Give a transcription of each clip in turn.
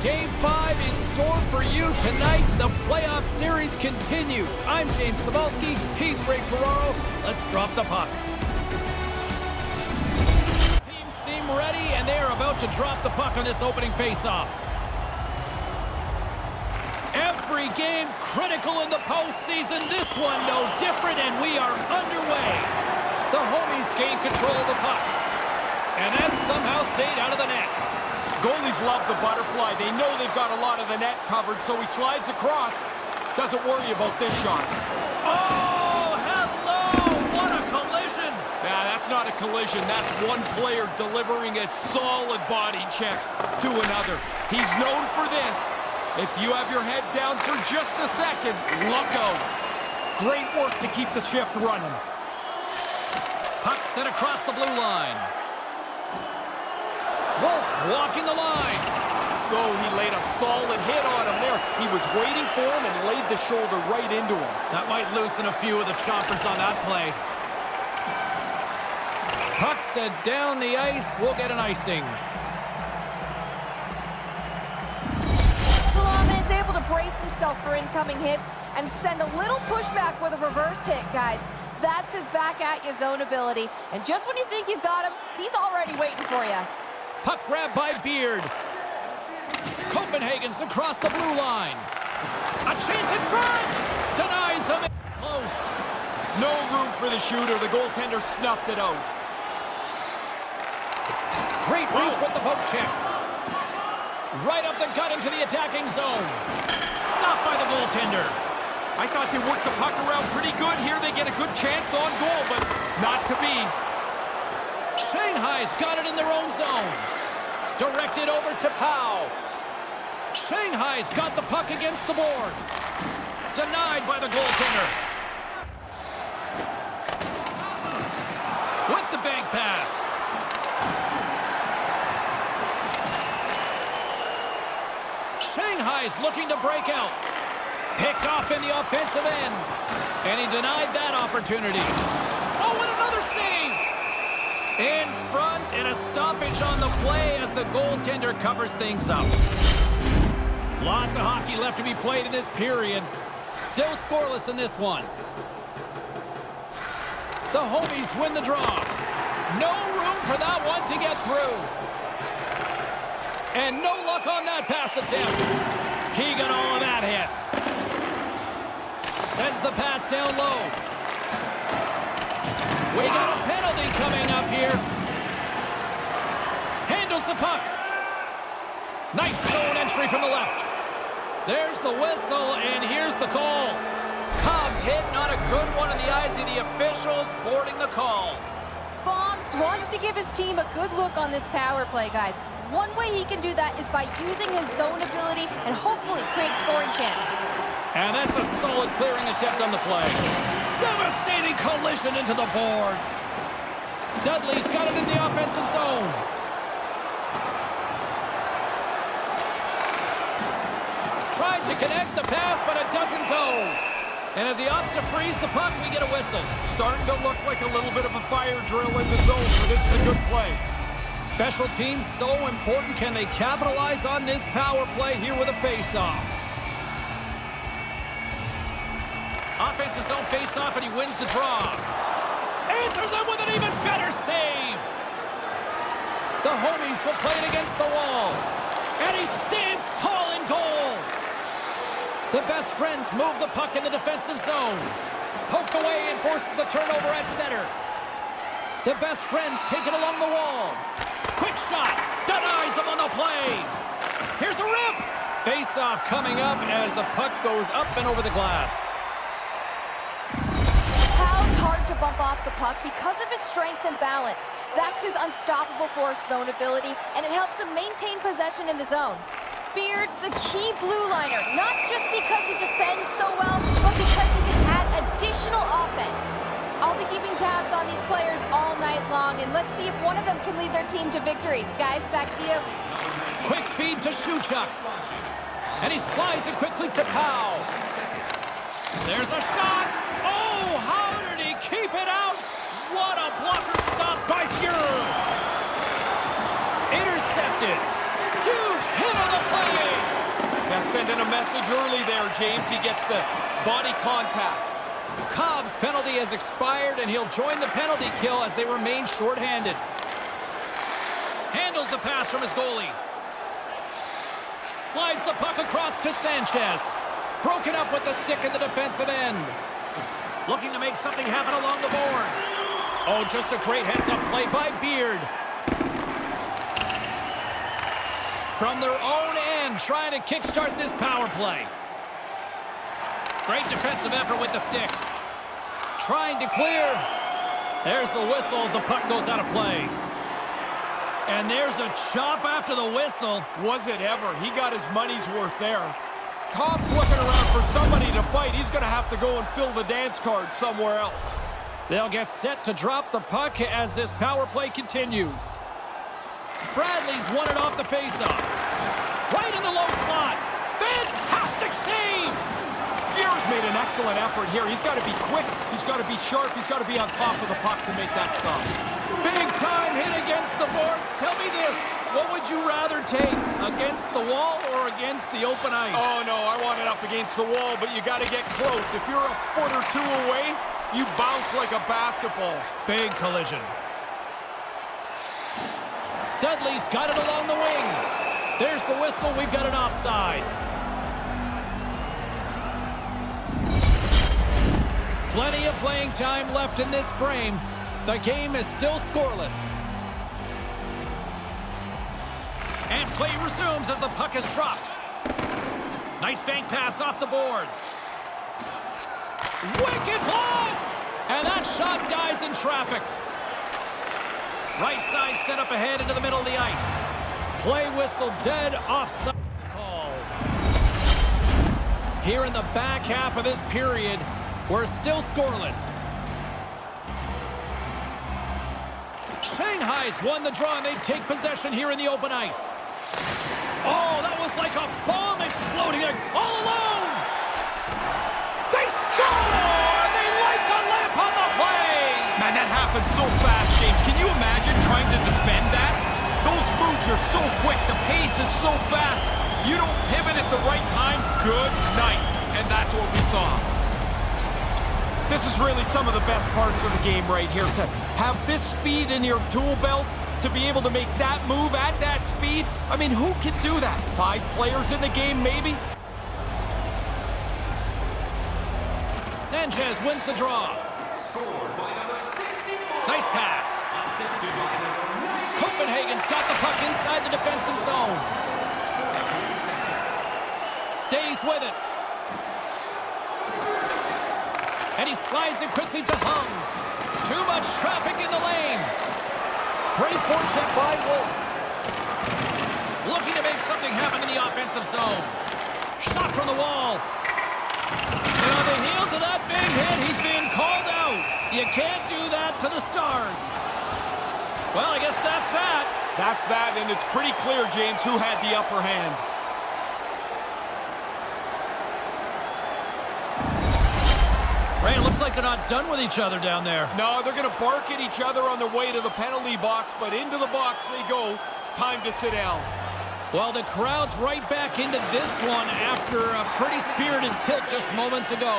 Game 5 in store for you tonight. The playoff series continues. I'm James Cybulski. He's Ray Ferraro. Let's drop the puck. Teams seem ready, and they are about to drop the puck on this opening faceoff. Every game critical in the postseason. This one no different, and we are underway. The homies gain control of the puck. And that somehow stayed out of the net. Goalies love the butterfly. They know they've got a lot of the net covered, so he slides across. Doesn't worry about this shot. Oh, hello! What a collision! Nah, that's not a collision. That's one player delivering a solid body check to another. He's known for this. If you have your head down for just a second, look out. Great work to keep the shift running. Puck sent across the blue line. Wolf's walking the line. Oh, he laid a solid hit on him there. He was waiting for him and laid the shoulder right into him. That might loosen a few of the choppers on that play. Puck set down the ice. We'll get an icing. Salama is able to brace himself for incoming hits and send a little pushback with a reverse hit, guys. That's his back-at-you zone ability. And just when you think you've got him, he's already waiting for you. Puck grab by Beard. Copenhagen's across the blue line. A chance in front! Denies him. Close. No room for the shooter. The goaltender snuffed it out. Great reach with the poke check. Right up the gut into the attacking zone. Stopped by the goaltender. I thought they worked the puck around pretty good here. They get a good chance on goal, but not to be. Shanghai's got it in their own zone. Directed over to Pau. Shanghai's got the puck against the boards. Denied by the goaltender. With the bank pass. Shanghai's looking to break out. Picked off in the offensive end. And he denied that opportunity. Oh, and another save! In front, and a stoppage on the play as the goaltender covers things up. Lots of hockey left to be played in this period. Still scoreless in this one. The homies win the draw. No room for that one to get through. And no luck on that pass attempt. He got all of that hit. Sends the pass down low. We got a penalty coming up here. Handles the puck. Nice zone entry from the left. There's the whistle, and here's the call. Cobb's hit, not a good one in the eyes of the officials, boarding the call. Bombs wants to give his team a good look on this power play, guys. One way he can do that is by using his zone ability and hopefully create scoring chance. And that's a solid clearing attempt on the play. Devastating collision into the boards. Dudley's got it in the offensive zone. Tried to connect the pass, but it doesn't go. And as he opts to freeze the puck, we get a whistle. Starting to look like a little bit of a fire drill in the zone, but this is a good play. Special teams so important. Can they capitalize on this power play here with a face-off? Offensive zone face-off, and he wins the draw. Answers it with an even better save. The homies will play it against the wall. And he stands tall in goal. The best friends move the puck in the defensive zone. Poked away and forces the turnover at center. The best friends take it along the wall. Quick shot. Denies him on the play. Here's a rip. Face-off coming up as the puck goes up and over the glass. Powell's hard to bump off the puck because of his strength and balance. That's his unstoppable force zone ability, and it helps him maintain possession in the zone. Beard's the key blue liner, not just because he defends so well, but because he can add additional offense. I'll be keeping tabs on these players all night long, and let's see if one of them can lead their team to victory. Guys, back to you. Quick feed to Shuchuk. And he slides it quickly to Powell. There's a shot. Oh, how did he keep it out? What a blocker stop by Fuhrer. Intercepted. Huge hit on the play. sending a message early there, James. He gets the body contact. Cobb's penalty has expired, and he'll join the penalty kill as they remain shorthanded. Handles the pass from his goalie. Slides the puck across to Sanchez. Broken up with the stick in the defensive end. Looking to make something happen along the boards. Oh, just a great heads-up play by Beard. From their own end, trying to kickstart this power play. Great defensive effort with the stick. Trying to clear. There's the whistle as the puck goes out of play. And there's a chop after the whistle. Was it ever? He got his money's worth there. Cobb's looking around for somebody to fight. He's going to have to go and fill the dance card somewhere else. They'll get set to drop the puck as this power play continues. Bradley's won it off the faceoff. Right in the low slot. Fantastic save! Fier's made an excellent effort here. He's got to be quick. He's got to be sharp. He's got to be on top of the puck to make that stop. Big time hit against the boards. Tell me this, what would you rather take? Against the wall or against the open ice? Oh, no, I want it up against the wall, but you got to get close. If you're a foot or two away, you bounce like a basketball. Big collision. Dudley's got it along the wing. There's the whistle. We've got an offside. Plenty of playing time left in this frame. The game is still scoreless. And play resumes as the puck is dropped. Nice bank pass off the boards. Wicked blast! And that shot dies in traffic. Right side set up ahead into the middle of the ice. Play whistle dead, offside call. Here in the back half of this period, we're still scoreless. Shanghai's won the draw, and they take possession here in the open ice. Oh, that was like a bomb exploding all alone. They score! They light the lamp on the play! Man, that happened so fast, James. Can you imagine trying to defend that? Those moves are so quick. The pace is so fast. You don't pivot at the right time. Good night. And that's what we saw. This is really some of the best parts of the game right here. To have this speed in your tool belt, to be able to make that move at that speed. I mean, who can do that? 5 players in the game, maybe? Sanchez wins the draw. Nice pass. Copenhagen's got the puck inside the defensive zone. Stays with it. And he slides it quickly to Hung. Too much traffic in the lane. Great forecheck by Wolf. Looking to make something happen in the offensive zone. Shot from the wall. And on the heels of that big hit, he's being called out. You can't do that to the Stars. Well, I guess that's that. That's that, and it's pretty clear, James, who had the upper hand. Ray, it looks like they're not done with each other down there. No, they're going to bark at each other on their way to the penalty box, but into the box they go. Time to sit down. Well, the crowd's right back into this one after a pretty spirited tilt just moments ago.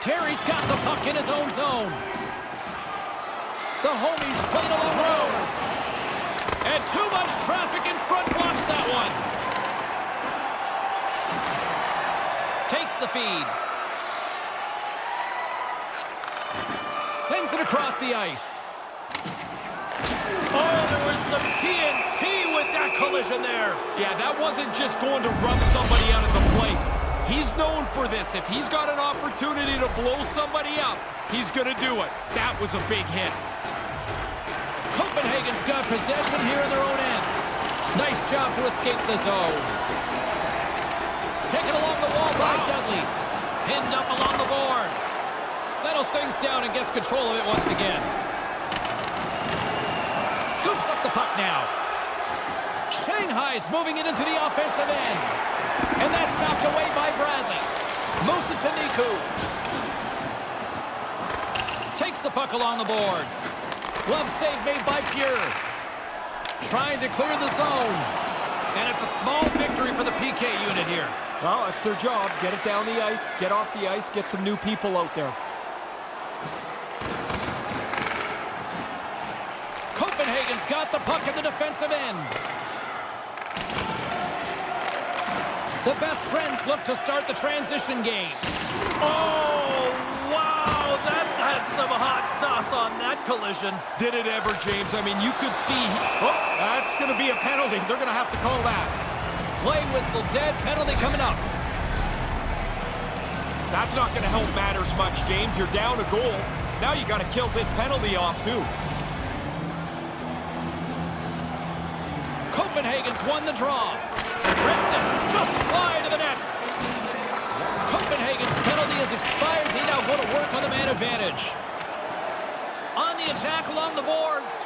Terry's got the puck in his own zone. The homies playing along roads. And too much traffic in front blocks that one. Takes the feed. Sends it across the ice. Oh, there was some TNT with that collision there. Yeah, that wasn't just going to rub somebody out of the plate. He's known for this. If he's got an opportunity to blow somebody up, he's going to do it. That was a big hit. Copenhagen's got possession here in their own end. Nice job to escape the zone. Taken along the wall by Dudley. Pinned up along the boards. Settles things down and gets control of it once again. Scoops up the puck now. Shanghai's moving it into the offensive end. And that's knocked away by Bradley. Moves it to Niku. Takes the puck along the boards. Glove save made by Pure. Trying to clear the zone. And it's a small victory for the PK unit here. here. Well, that's their job. Get it down the ice, get off the ice, get some new people out there. Copenhagen's got the puck in the defensive end. The best friends look to start the transition game. Oh, wow, that had some hot sauce on that collision. Did it ever, James? I mean, you could see... Oh, that's going to be a penalty. They're going to have to call that. Play whistle dead, penalty coming up. That's not going to help matters much, James. You're down a goal. Now you got to kill this penalty off, too. Copenhagen's won the draw. Grimson just wide of the net. Copenhagen's penalty has expired. They now go to work on the man advantage. On the attack along the boards.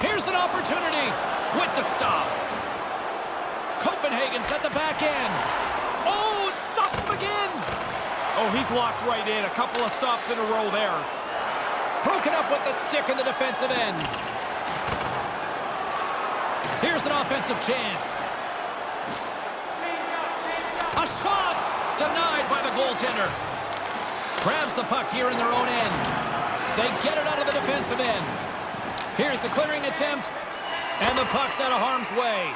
Here's an opportunity with the stop. Copenhagen's at the back end. Oh, it stops him again. Oh, he's locked right in. A couple of stops in a row there. Broken up with the stick in the defensive end. Here's an offensive chance. A shot denied by the goaltender. Grabs the puck here in their own end. They get it out of the defensive end. Here's the clearing attempt, and the puck's out of harm's way.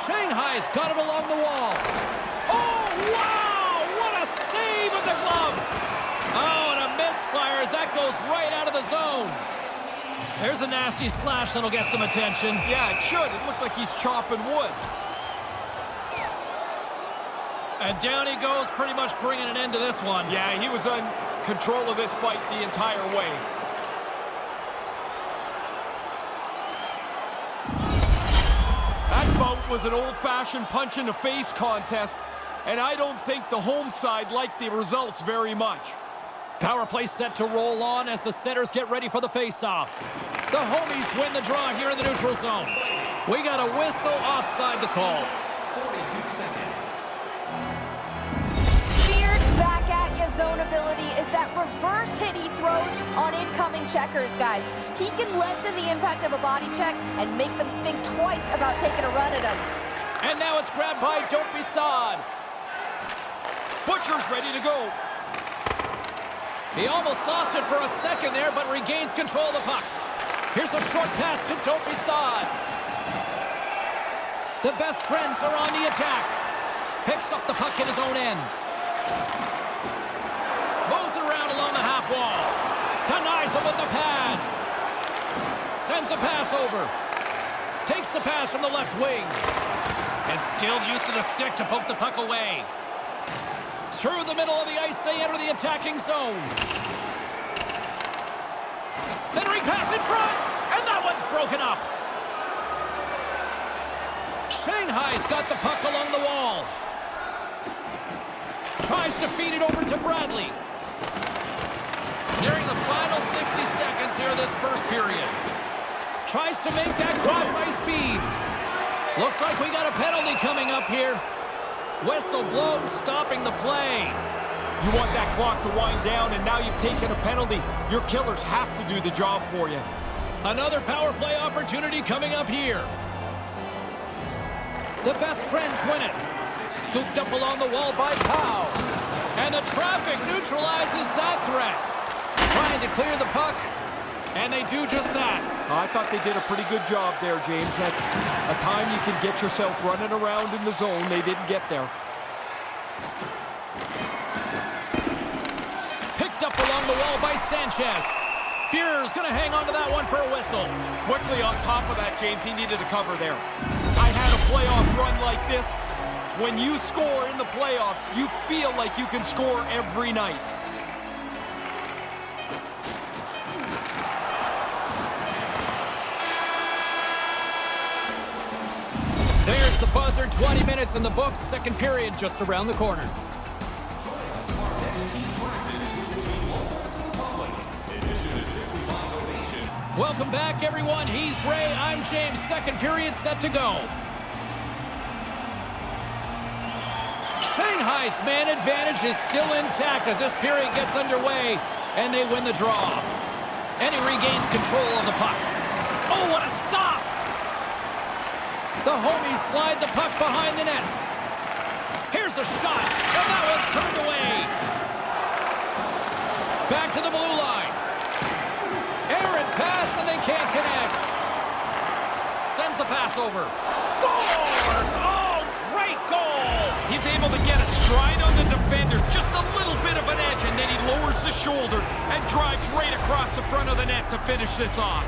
Shanghai's got it along the wall. Oh, wow! What a save with the glove! Oh, and a misfire as that goes right out of the zone. There's a nasty slash that'll get some attention. Yeah, it should. It looked like he's chopping wood. And down he goes, pretty much bringing an end to this one. Yeah, he was in control of this fight the entire way. That bout was an old-fashioned punch-in-the-face contest, and I don't think the home side liked the results very much. Power play set to roll on as the setters get ready for the face-off. The homies win the draw here in the neutral zone. We got a whistle offside to call. 42 seconds. Beard's back at you zone ability is that reverse hit he throws on incoming checkers, guys. He can lessen the impact of a body check and make them think twice about taking a run at him. And now it's grabbed by Don't Be Sod. Butcher's ready to go. He almost lost it for a second there, but regains control of the puck. Here's a short pass to Don't Be Sod. The best friends are on the attack. Picks up the puck in his own end. Moves it around along the half wall. Denies him with the pad. Sends a pass over. Takes the pass from the left wing. And skilled use of the stick to poke the puck away. Through the middle of the ice, they enter the attacking zone. Centering pass in front, and that one's broken up. Shanghai's got the puck along the wall. Tries to feed it over to Bradley. Nearing the final 60 seconds here of this first period. Tries to make that cross-ice feed. Looks like we got a penalty coming up here. Whistle blown, stopping the play. You want that clock to wind down, and now you've taken a penalty. Your killers have to do the job for you. Another power play opportunity coming up here. The best friends win it. Scooped up along the wall by Powell. And the traffic neutralizes that threat. Trying to clear the puck, and they do just that. I thought they did a pretty good job there, James. That's a time you can get yourself running around in the zone. They didn't get there. Picked up along the wall by Sanchez. Fuhrer's going to hang on to that one for a whistle. Quickly on top of that, James, he needed to cover there. I had a playoff run like this. When you score in the playoffs, you feel like you can score every night. There's the buzzer, 20 minutes in the books, second period just around the corner. Welcome back, everyone. He's Ray, I'm James. Second period set to go. Shanghai's man advantage is still intact as this period gets underway, and they win the draw. And he regains control of the puck. Oh, what a stop! The homies slide the puck behind the net. Here's a shot, and that one's turned away. Back to the blue line. Errant pass, and they can't connect. Sends the pass over. Scores! Oh, great goal! He's able to get a stride on the defender, just a little bit of an edge, and then he lowers the shoulder and drives right across the front of the net to finish this off.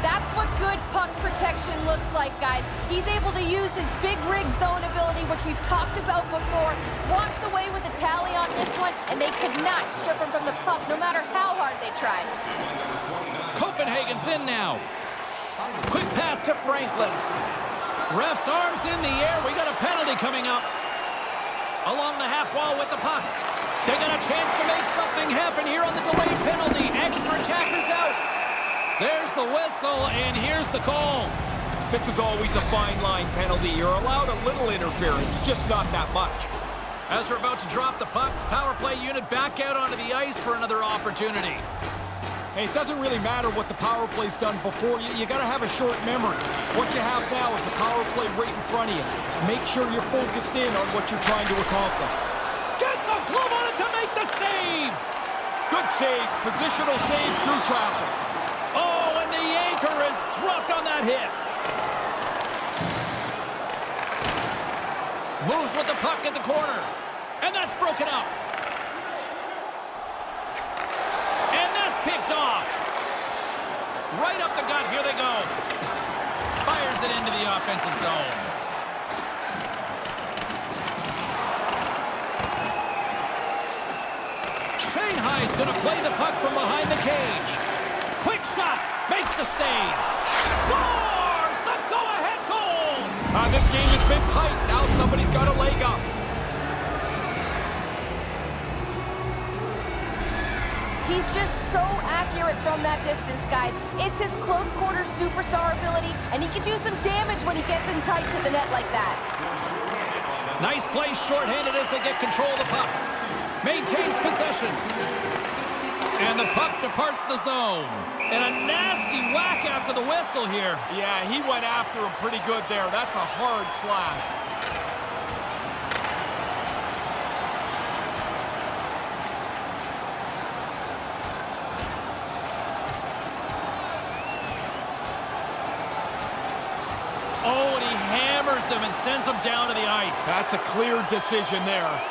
That's what good puck protection looks like, guys. He's able to use his big rig zone ability, which we've talked about before. Walks away with the tally on this one, and they could not strip him from the puck, no matter how hard they tried. Copenhagen's in now. Quick pass to Franklin. Ref's arms in the air. We got a penalty coming up. Along the half wall with the puck. They got a chance to make something happen here on the delayed penalty. Extra attackers out. There's the whistle, and here's the call. This is always a fine line penalty. You're allowed a little interference, just not that much. As we're about to drop the puck, power play unit back out onto the ice for another opportunity. Hey, it doesn't really matter what the power play's done before you. You got to have a short memory. What you have now is a power play right in front of you. Make sure you're focused in on what you're trying to accomplish. Gets a glove on it to make the save. Good save. Positional save through traffic. Oh, and the anchor is dropped on that hit. Moves with the puck at the corner. And that's broken up. And that's picked off. Right up the gut. Here they go. Fires it into the offensive zone. Shanghai's going to play the puck from behind the cage. Quick shot. Makes the save. Scores! The go-ahead goal! This game has been tight. Now somebody's got a leg up. He's just so accurate from that distance, guys. It's his close-quarter superstar ability, and he can do some damage when he gets in tight to the net like that. Nice play shorthanded as they get control of the puck. Maintains possession. And the puck departs the zone. And a nasty whack after the whistle here. Yeah, he went after him pretty good there. That's a hard slash. Oh, and he hammers him and sends him down to the ice. That's a clear decision there.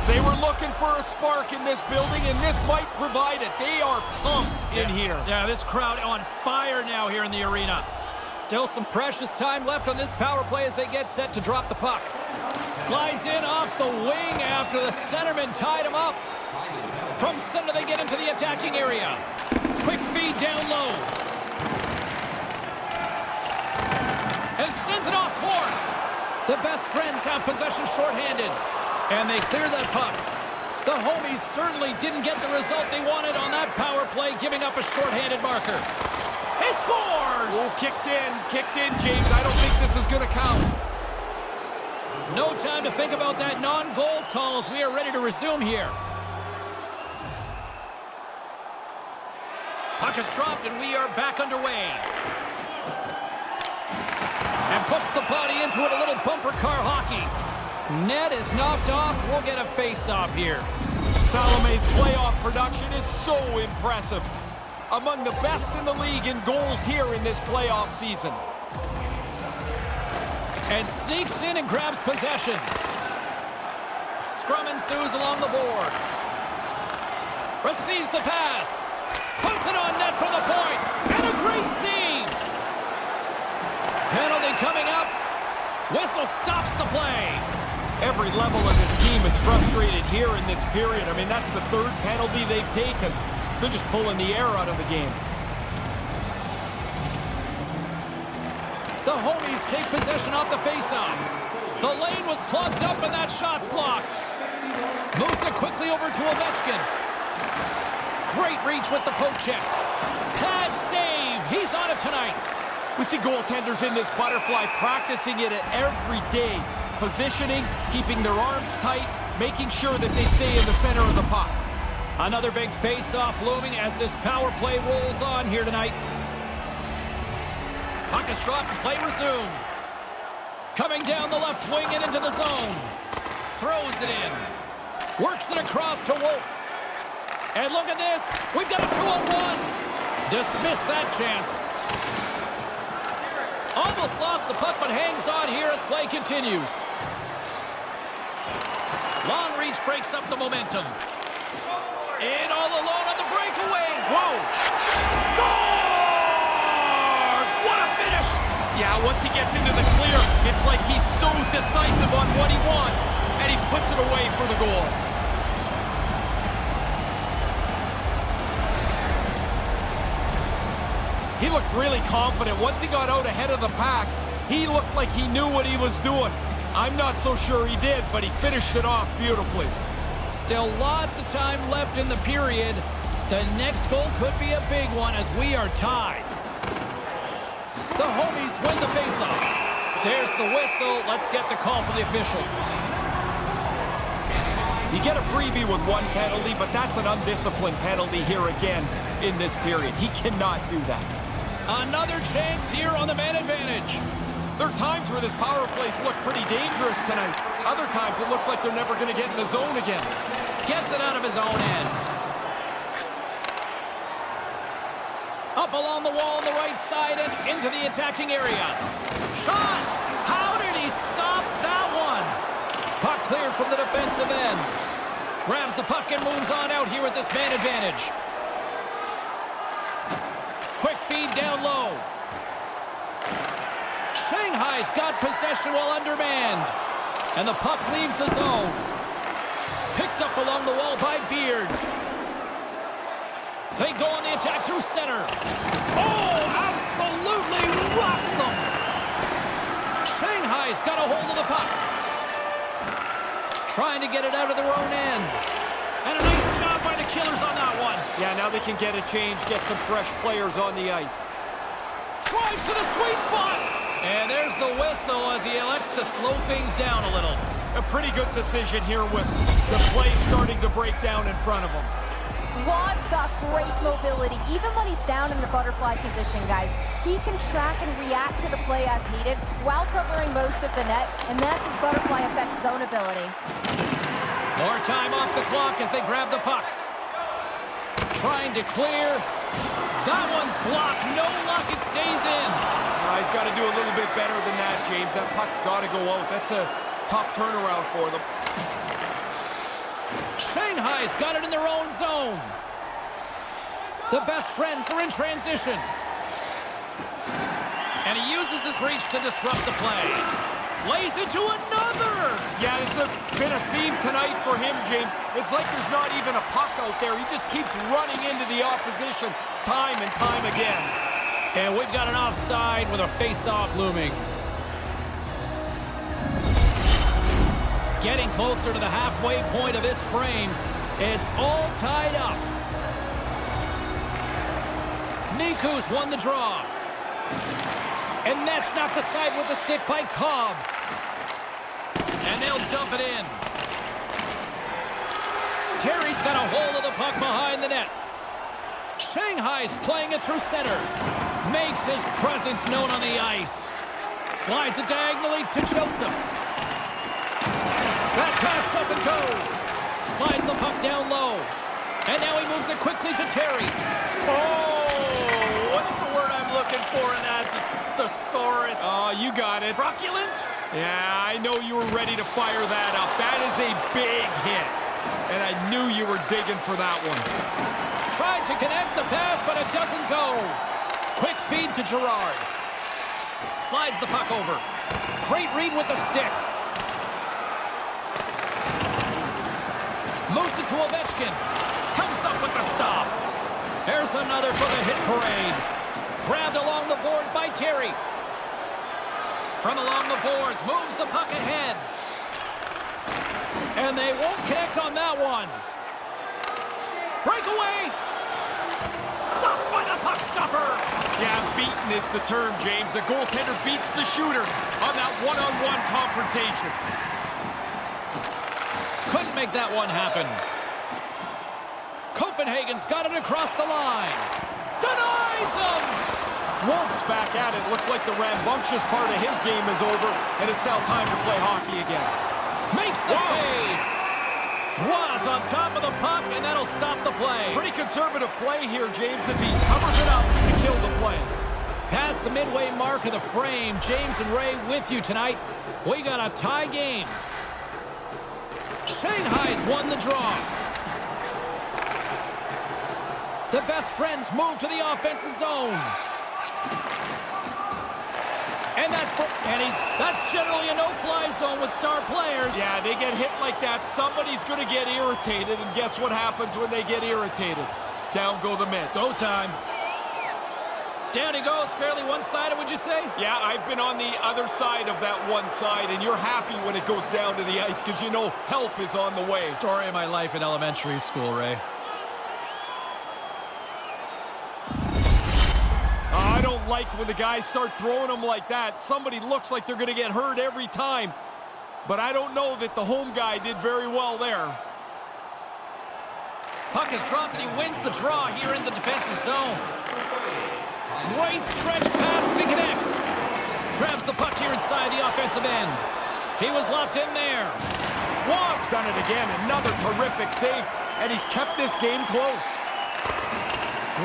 They were looking for a spark in this building, and this might provide it. They are pumped in here. Yeah, this crowd on fire now here in the arena. Still some precious time left on this power play as they get set to drop the puck. Slides in off the wing after the centerman tied him up. From center, they get into the attacking area. Quick feed down low. And sends it off course. The best friends have possession shorthanded. And they clear that puck. The homies certainly didn't get the result they wanted on that power play, giving up a shorthanded marker. He scores! Oh, kicked in, James. I don't think this is going to count. No time to think about that non-goal calls. We are ready to resume here. Puck is dropped, and we are back underway. And puts the body into it, a little bumper car hockey. Net is knocked off. We'll get a face-off here. Salome's playoff production is so impressive. Among the best in the league in goals here in this playoff season. And sneaks in and grabs possession. Scrum ensues along the boards. Receives the pass. Puts it on net for the point. And a great save. Penalty coming up. Whistle stops the play. Every level of this team is frustrated here in this period. I mean, that's the third penalty they've taken. They're just pulling the air out of the game. The homies take possession off the faceoff. The lane was plugged up and that shot's blocked. Moves it quickly over to Ovechkin. Great reach with the poke check. Pad save. He's on it tonight. We see goaltenders in this butterfly practicing it every day. Positioning, keeping their arms tight, making sure that they stay in the center of the puck. Another big face-off looming as this power play rolls on here tonight. Puck is dropped and play resumes. Coming down the left wing and into the zone. Throws it in. Works it across to Wolf. And look at this. We've got a 2-on-1. Dismiss that chance. Almost lost the puck, but hangs on here as play continues. Long reach breaks up the momentum. In all alone on the breakaway. Whoa! Scores! What a finish! Yeah, once he gets into the clear, it's like he's so decisive on what he wants, and he puts it away for the goal. He looked really confident. Once he got out ahead of the pack, he looked like he knew what he was doing. I'm not so sure he did, but he finished it off beautifully. Still lots of time left in the period. The next goal could be a big one as we are tied. The homies win the faceoff. There's the whistle. Let's get the call from the officials. You get a freebie with one penalty, but that's an undisciplined penalty here again in this period. He cannot do that. Another chance here on the man advantage. There are times where this power plays look pretty dangerous tonight. Other times it looks like they're never going to get in the zone again. Gets it out of his own end. Up along the wall on the right side and into the attacking area. Shot! How did he stop that one? Puck cleared from the defensive end. Grabs the puck and moves on out here with this man advantage. Quick feed down low. Shanghai's got possession while undermanned. And the puck leaves the zone. Picked up along the wall by Beard. They go on the attack through center. Oh, absolutely rocks them. Shanghai's got a hold of the puck. Trying to get it out of their own end. And a nice job by the Killers on that one. Yeah, now they can get a change, get some fresh players on the ice. Drives to the sweet spot. And there's the whistle as he elects to slow things down a little. A pretty good decision here with the play starting to break down in front of him. Waugh's got great mobility, even when he's down in the butterfly position, guys. He can track and react to the play as needed while covering most of the net, and that's his butterfly effect zone ability. More time off the clock as they grab the puck. Trying to clear. That one's blocked. No luck. It stays in. He's got to do a little bit better than that, James. That puck's got to go out. That's a tough turnaround for them. Shanghai's got it in their own zone. The best friends are in transition. And he uses his reach to disrupt the play. Lays into another. Yeah, it's been a theme tonight for him, James. It's like there's not even a puck out there. He just keeps running into the opposition time and time again. And we've got an offside with a face-off looming. Getting closer to the halfway point of this frame. It's all tied up. Niku's won the draw. And that's knocked aside with the stick by Cobb. And they'll dump it in. Terry's got a hold of the puck behind the net. Shanghai's playing it through center. Makes his presence known on the ice. Slides it diagonally to Joseph. That pass doesn't go. Slides the puck down low. And now he moves it quickly to Terry. Oh, what's the word I'm looking for in that? Thesaurus. Oh, you got it. Truculent? Yeah, I know you were ready to fire that up. That is a big hit. And I knew you were digging for that one. Tried to connect the pass, but it doesn't go. Quick feed to Gerard. Slides the puck over. Great read with the stick. Moves it to Ovechkin. Comes up with the stop. There's another for the hit parade. Grabbed along the boards by Terry. From along the boards, moves the puck ahead. And they won't connect on that one. Breakaway. Stopped by the puck stopper. Yeah, beaten is the term, James. The goaltender beats the shooter on that one-on-one confrontation. Couldn't make that one happen. Copenhagen's got it across the line. Denies him! Wolf's back at it. Looks like the rambunctious part of his game is over, and it's now time to play hockey again. Makes the save. Was on top of the puck, and that'll stop the play. Pretty conservative play here, James, as he covers it up to kill the play. Past the midway mark of the frame, James and Ray with you tonight. We got a tie game. Shanghai's won the draw. The best friends move to the offensive zone. And that's generally a no-fly zone with star players. Yeah, they get hit like that. Somebody's going to get irritated, and guess what happens when they get irritated? Down go the Mets. Go time. Down he goes, fairly one-sided, would you say? Yeah, I've been on the other side of that one side, and you're happy when it goes down to the ice because you know help is on the way. Story of my life in elementary school, Ray. I don't like when the guys start throwing them like that. Somebody looks like they're going to get hurt every time. But I don't know that the home guy did very well there. Puck is dropped and he wins the draw here in the defensive zone. Great stretch pass as he connects. Grabs the puck here inside the offensive end. He was locked in there. Was done it again. Another terrific save. And he's kept this game close.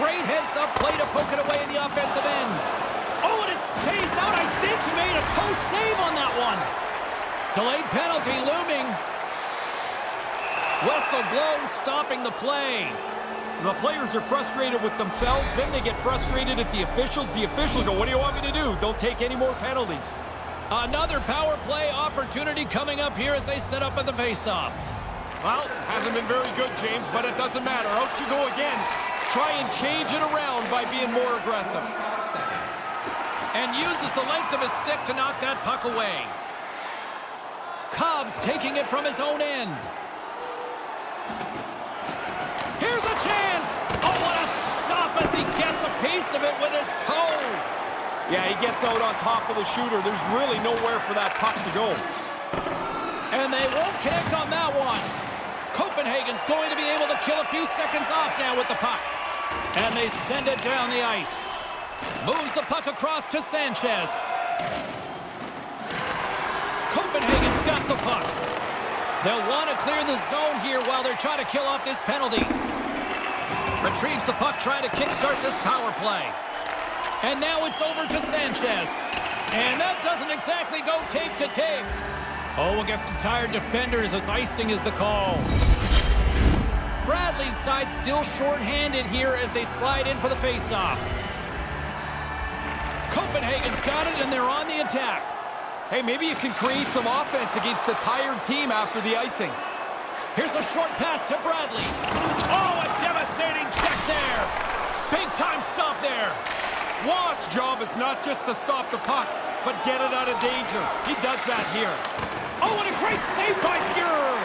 Great heads-up play to poke it away in the offensive end. Oh, and it stays out. I think he made a toe save on that one. Delayed penalty looming. Whistle blown, stopping the play. The players are frustrated with themselves. Then they get frustrated at the officials. The officials go, what do you want me to do? Don't take any more penalties. Another power play opportunity coming up here as they set up at the face-off. Well, hasn't been very good, James, but it doesn't matter. Out you go again. Try and change it around by being more aggressive. And uses the length of his stick to knock that puck away. Cobb's taking it from his own end. Here's a chance! Oh, what a stop as he gets a piece of it with his toe. Yeah, he gets out on top of the shooter. There's really nowhere for that puck to go. And they won't connect on that one. Copenhagen's going to be able to kill a few seconds off now with the puck. And they send it down the ice. Moves the puck across to Sanchez. Copenhagen's got the puck. They'll want to clear the zone here while they're trying to kill off this penalty. Retrieves the puck, trying to kickstart this power play. And now it's over to Sanchez. And that doesn't exactly go tape to tape. Oh, we'll get some tired defenders as icing is the call. Bradley's side still short-handed here as they slide in for the face-off. Copenhagen's got it, and they're on the attack. Hey, maybe you can create some offense against a tired team after the icing. Here's a short pass to Bradley. Oh, a devastating check there. Big-time stop there. Watt's job is not just to stop the puck, but get it out of danger. He does that here. Oh, and a great save by Fuhrer.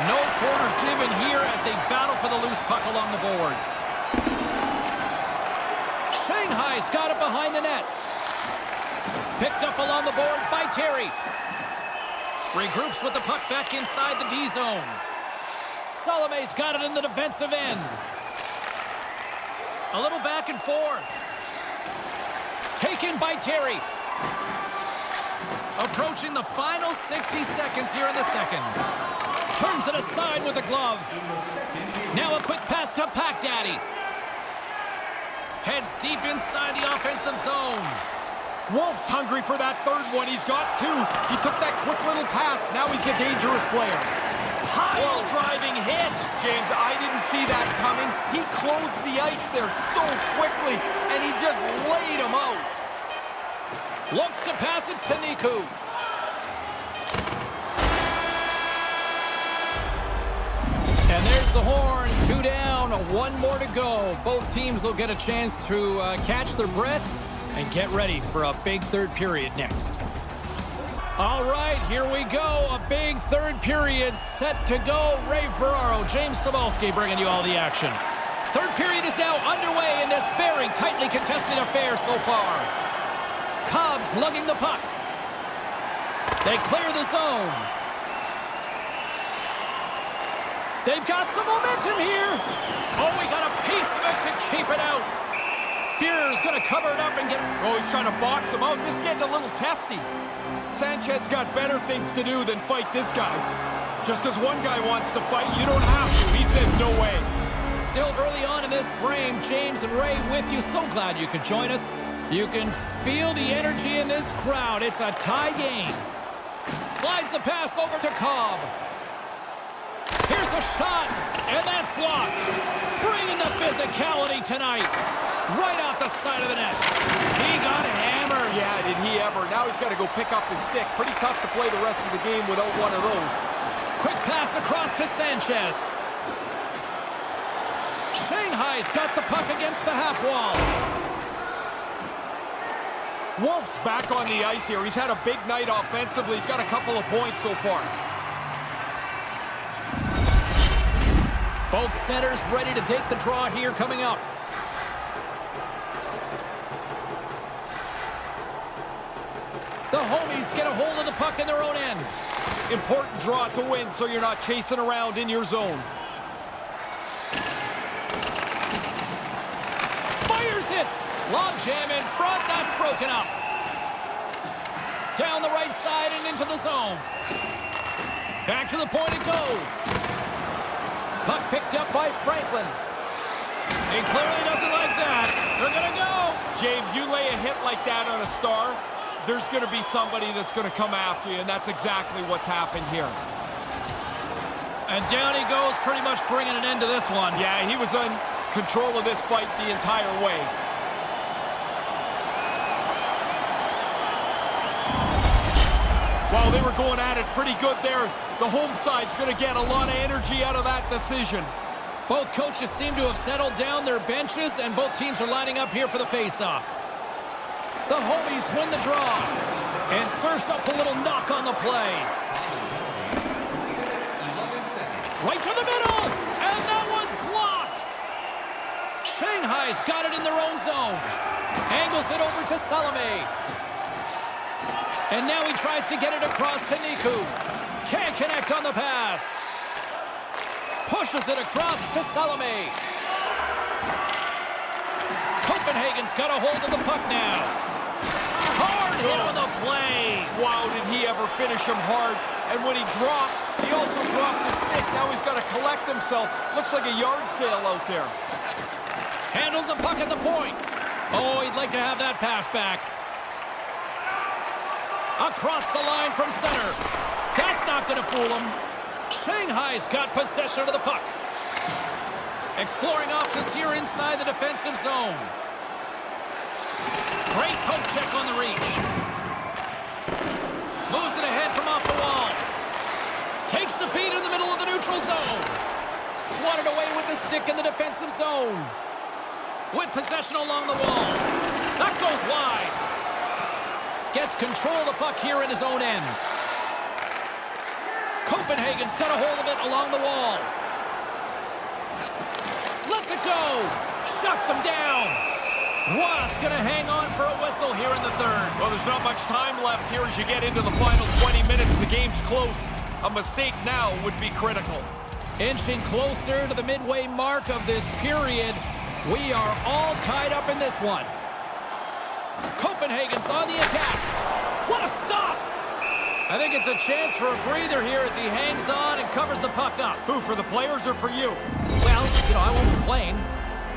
No corner given here as they battle for the loose puck along the boards. Shanghai's got it behind the net. Picked up along the boards by Terry. Regroups with the puck back inside the D-zone. Salome's got it in the defensive end. A little back and forth. Taken by Terry. Approaching the final 60 seconds here in the second. Turns it aside with the glove. Now a quick pass to Pack Daddy. Heads deep inside the offensive zone. Wolf's hungry for that third one. He's got two. He took that quick little pass. Now he's a dangerous player. Pile driving hit. James, I didn't see that coming. He closed the ice there so quickly, and he just laid him out. Looks to pass it to Niku. And there's the horn. 2 down, 1 more to go. Both teams will get a chance to catch their breath and get ready for a big third period next. All right, here we go. A big third period set to go. Ray Ferraro, James Cebulski bringing you all the action. Third period is now underway in this very tightly contested affair so far. Cobb's lugging the puck. They clear the zone. They've got some momentum here. Oh, we got a piece of it to keep it out. Fear's going to cover it up and get it. Oh, he's trying to box him out. This is getting a little testy. Sanchez got better things to do than fight this guy. Just because one guy wants to fight, you don't have to. He says no way. Still early on in this frame, James and Ray with you. So glad you could join us. You can feel the energy in this crowd. It's a tie game. Slides the pass over to Cobb. Here's a shot, and that's blocked. Bringing the physicality tonight. Right off the side of the net. He got hammered. Yeah, did he ever. Now he's got to go pick up his stick. Pretty tough to play the rest of the game without one of those. Quick pass across to Sanchez. Shanghai's got the puck against the half wall. Wolf's back on the ice here. He's had a big night offensively. He's got a couple of points so far. Both centers ready to take the draw here coming up. The homies get a hold of the puck in their own end. Important draw to win so you're not chasing around in your zone. Fires it. Log jam in front. That's broken up. Down the right side and into the zone. Back to the point it goes. Puck picked up by Franklin. He clearly doesn't like that. They're going to go. James, you lay a hit like that on a star, there's going to be somebody that's going to come after you, and that's exactly what's happened here. And down he goes, pretty much bringing an end to this one. Yeah, he was in control of this fight the entire way. Well, they were going at it pretty good there. The home side's going to get a lot of energy out of that decision. Both coaches seem to have settled down their benches, and both teams are lining up here for the face-off. The homies win the draw, and serves up a little knock on the play. Right to the middle, and that one's blocked. Shanghai's got it in their own zone. Angles it over to Salome. And now he tries to get it across to Niku. Can't connect on the pass. Pushes it across to Salome. Copenhagen's got a hold of the puck now. Hard hit on the play. Wow, did he ever finish him hard. And when he dropped, he also dropped his stick. Now he's got to collect himself. Looks like a yard sale out there. Handles the puck at the point. Oh, he'd like to have that pass back. Across the line from center. That's not going to fool him. Shanghai's got possession of the puck. Exploring options here inside the defensive zone. Great poke check on the reach. Moves it ahead from off the wall. Takes the feed in the middle of the neutral zone. Swatted away with the stick in the defensive zone. With possession along the wall. That goes wide. Gets control of the puck here in his own end. Copenhagen's got a hold of it along the wall. Lets it go. Shuts him down. Wasp gonna hang on for a whistle here in the third. Well, there's not much time left here as you get into the final 20 minutes. The game's close. A mistake now would be critical. Inching closer to the midway mark of this period. We are all tied up in this one. Copenhagen's on the attack. What a stop! I think it's a chance for a breather here as he hangs on and covers the puck up. Who, for the players or for you? Well, I won't complain.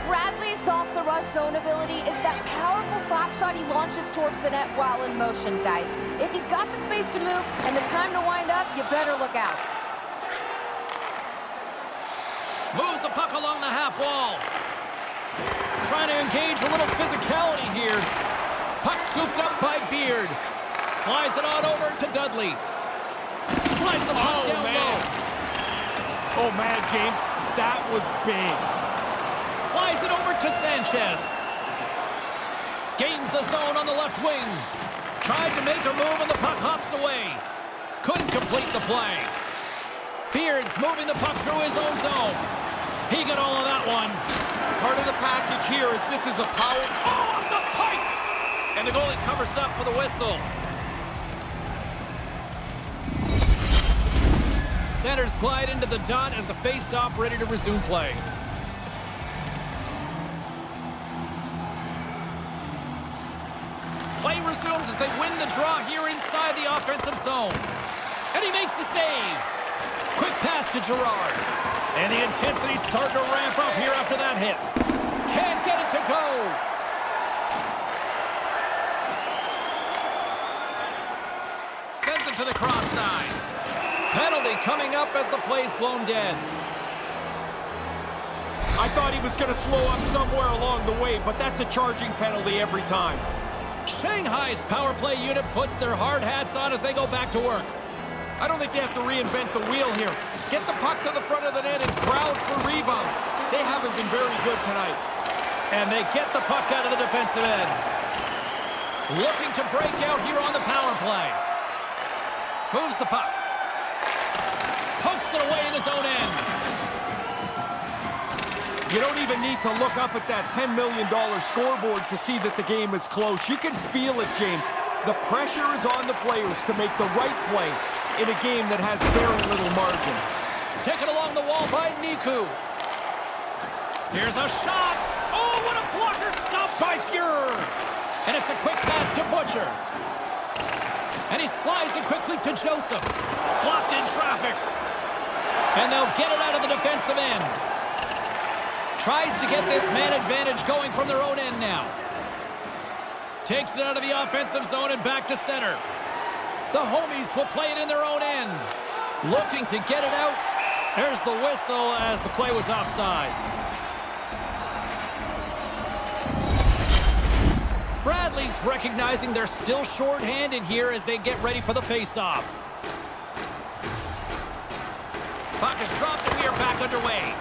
Bradley's off-the-rush zone ability is that powerful slap shot he launches towards the net while in motion, guys. If he's got the space to move and the time to wind up, you better look out. Moves the puck along the half wall. Trying to engage a little physicality here. Puck scooped up by Beard. Slides it on over to Dudley. Slides the puck down low. Oh, man, James, that was big. Slides it over to Sanchez. Gains the zone on the left wing. Tried to make a move and the puck hops away. Couldn't complete the play. Beard's moving the puck through his own zone. He got all of that one. Part of the package here is this is a power... Oh, off the pipe! And the goalie covers up for the whistle. Centers glide into the dot as the face-off ready to resume play. Play resumes as they win the draw here inside the offensive zone. And he makes the save. Quick pass to Gerard. And the intensity's starting to ramp up here after that hit. Can't get it to go. Sends it to the cross side. Penalty coming up as the play's blown dead. I thought he was going to slow up somewhere along the way, but that's a charging penalty every time. Shanghai's power play unit puts their hard hats on as they go back to work. I don't think they have to reinvent the wheel here. Get the puck to the front of the net and crowd for rebounds. They haven't been very good tonight. And they get the puck out of the defensive end. Looking to break out here on the power play. Moves the puck. Pokes it away in his own end. You don't even need to look up at that $10 million scoreboard to see that the game is close. You can feel it, James. The pressure is on the players to make the right play in a game that has very little margin. Taken along the wall by Niku. Here's a shot. Oh, what a blocker stop by Fuhrer. And it's a quick pass to Butcher. And he slides it quickly to Joseph. Blocked in traffic. And they'll get it out of the defensive end. Tries to get this man advantage going from their own end now. Takes it out of the offensive zone and back to center. The homies will play it in their own end. Looking to get it out. There's the whistle as the play was offside. Bradley's recognizing they're still short-handed here as they get ready for the face-off. Puck is dropped and we are back underway.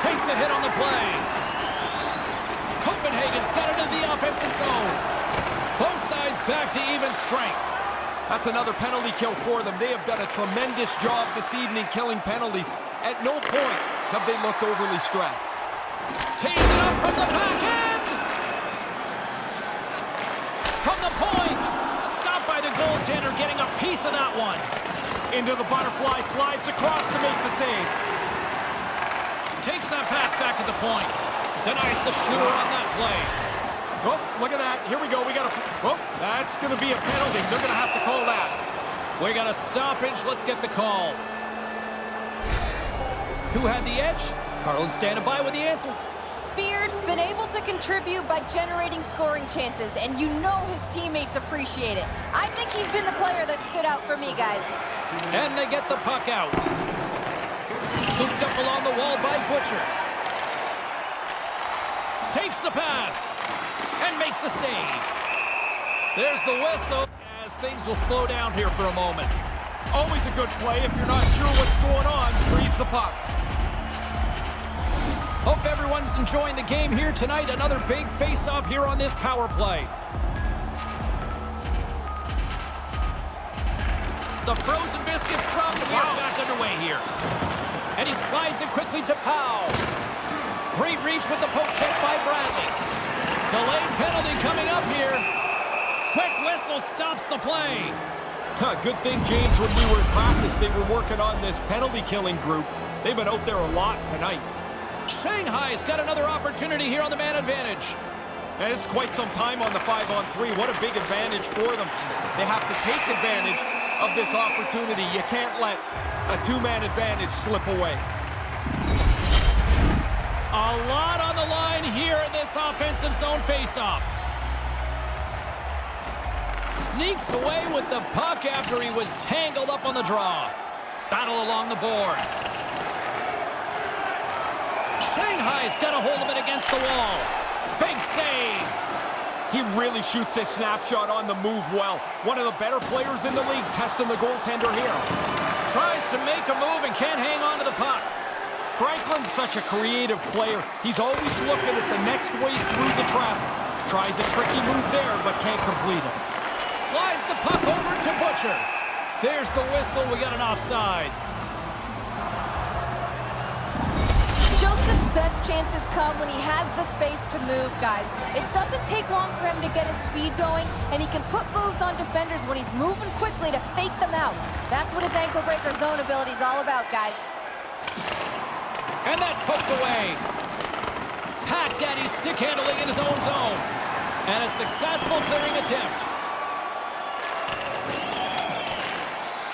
Takes a hit on the play. Copenhagen's got it in the offensive zone. Both sides back to even strength. That's another penalty kill for them. They have done a tremendous job this evening killing penalties. At no point have they looked overly stressed. Tees it up from the back end. From the point. Stopped by the goaltender, getting a piece of that one. Into the butterfly, slides across to make the save. Takes that pass back at the point. Denies the shooter on that play. Oh, look at that. Here we go. We got a... Oh, that's going to be a penalty. They're going to have to call that. We got a stoppage. Let's get the call. Who had the edge? Carlin standing by with the answer. Beard's been able to contribute by generating scoring chances, and you know his teammates appreciate it. I think he's been the player that stood out for me, guys. And they get the puck out. Scooped up along the wall by Butcher. Takes the pass. And makes the save. There's the whistle as things will slow down here for a moment. Always a good play. If you're not sure what's going on, freeze the puck. Hope everyone's enjoying the game here tonight. Another big face-off here on this power play. The frozen biscuits drop and we're back underway here. And he slides it quickly to Powell. Great reach with the poke check by Bradley. Delayed penalty coming up here. Quick whistle stops the play. Good thing, James, when we were in practice, they were working on this penalty-killing group. They've been out there a lot tonight. Shanghai's got another opportunity here on the man advantage. And it's quite some time on the 5-on-3. What a big advantage for them. They have to take advantage of this opportunity. You can't let a two-man advantage slip away. A lot on the line here in this offensive zone faceoff. Sneaks away with the puck after he was tangled up on the draw. Battle along the boards. Shanghai's got a hold of it against the wall. Big save. He really shoots his snapshot on the move well. One of the better players in the league testing the goaltender here. Tries to make a move and can't hang on to the puck. Franklin's such a creative player. He's always looking at the next way through the traffic. Tries a tricky move there, but can't complete it. Slides the puck over to Butcher. There's the whistle. We got an offside. Joseph's best chances come when he has the space to move, guys. It doesn't take long for him to get his speed going, and he can put moves on defenders when he's moving quickly to fake them out. That's what his ankle breaker zone ability is all about, guys. And that's poked away. Pack Daddy stick handling in his own zone. And a successful clearing attempt.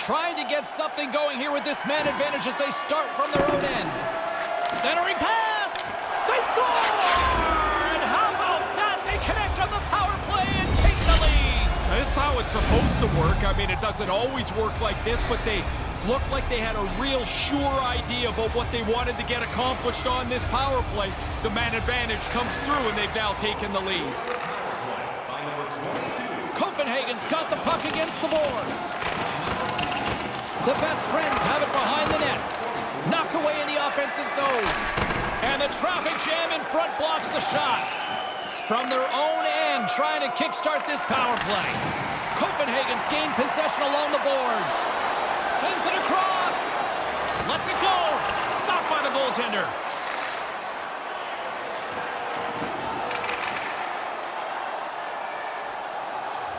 Trying to get something going here with this man advantage as they start from their own end. Centering pass! They score! And how about that? They connect on the power play and take the lead. This is how it's supposed to work. I mean, it doesn't always work like this, but they looked like they had a real sure idea about what they wanted to get accomplished on this power play. The man advantage comes through, and they've now taken the lead. Copenhagen's got the puck against the boards. The best friends have it behind the net. Knocked away in the offensive zone. And the traffic jam in front blocks the shot. From their own end, trying to kickstart this power play. Copenhagen's gained possession along the boards. Sends it across. Lets it go. Stopped by the goaltender.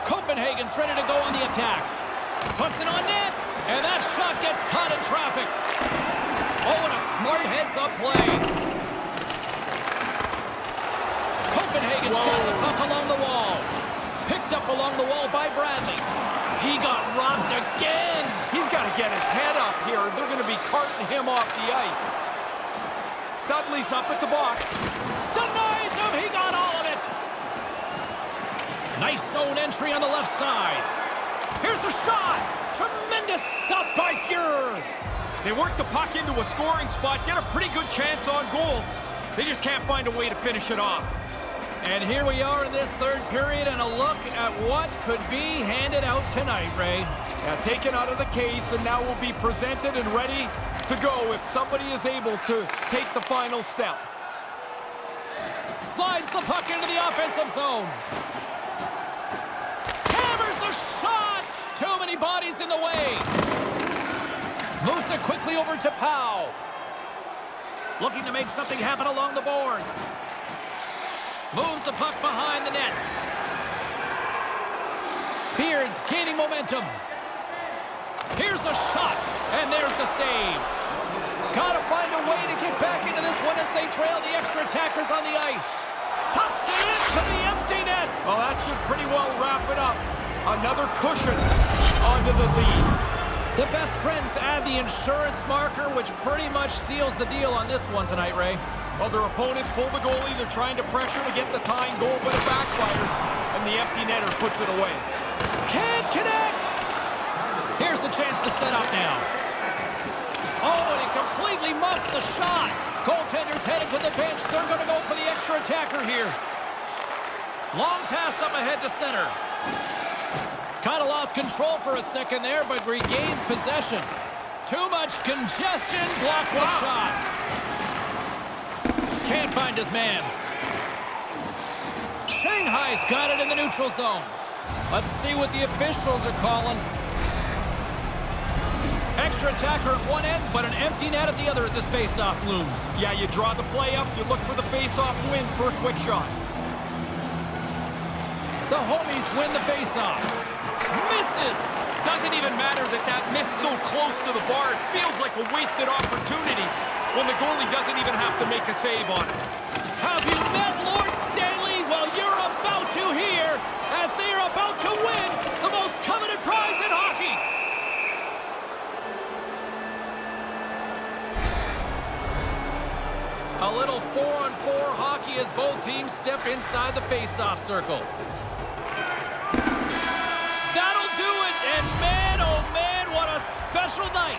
Copenhagen's ready to go on the attack. Puts it on net. And that shot gets caught in traffic. Oh, and a smart heads-up play. Copenhagen's got the puck along the wall. Picked up along the wall by Bradley. He got rocked again. He's got to get his head up here. They're going to be carting him off the ice. Dudley's up at the box. Denies him. He got all of it. Nice zone entry on the left side. Here's a shot. Tremendous stop by Fuhr. They work the puck into a scoring spot, get a pretty good chance on goal. They just can't find a way to finish it off. And here we are in this third period, and a look at what could be handed out tonight, Ray. Now taken out of the case, and now will be presented and ready to go if somebody is able to take the final step. Slides the puck into the offensive zone. Hammers the shot! Too many bodies in the way. Moves it quickly over to Powell. Looking to make something happen along the boards. Moves the puck behind the net. Beard's gaining momentum. Here's a shot, and there's the save. Gotta find a way to get back into this one as they trail the extra attackers on the ice. Tucks it into the empty net. Well, that should pretty well wrap it up. Another cushion onto the lead. The best friends add the insurance marker, which pretty much seals the deal on this one tonight, Ray. Well, their opponents pull the goalie. They're trying to pressure to get the tying goal, but it backfires, and the empty netter puts it away. Can't connect. Here's a chance to set up now. Oh, and he completely muffs the shot. Goaltender's headed to the bench. They're going to go for the extra attacker here. Long pass up ahead to center. Kind of lost control for a second there, but regains possession. Too much congestion, blocks the shot. Can't find his man. Shanghai's got it in the neutral zone. Let's see what the officials are calling. Extra attacker at one end, but an empty net at the other as this face-off looms. Yeah, you draw the play up, you look for the face-off win for a quick shot. The homies win the face-off. Misses. Doesn't even matter that that miss so close to the bar. It feels like a wasted opportunity when the goalie doesn't even have to make a save on it. Have you met Lord Stanley? Well, you're about to hear as they are about to win the most coveted prize in hockey. A little 4-on-4 hockey as both teams step inside the face-off circle. That'll do it, and man, oh man, what a special night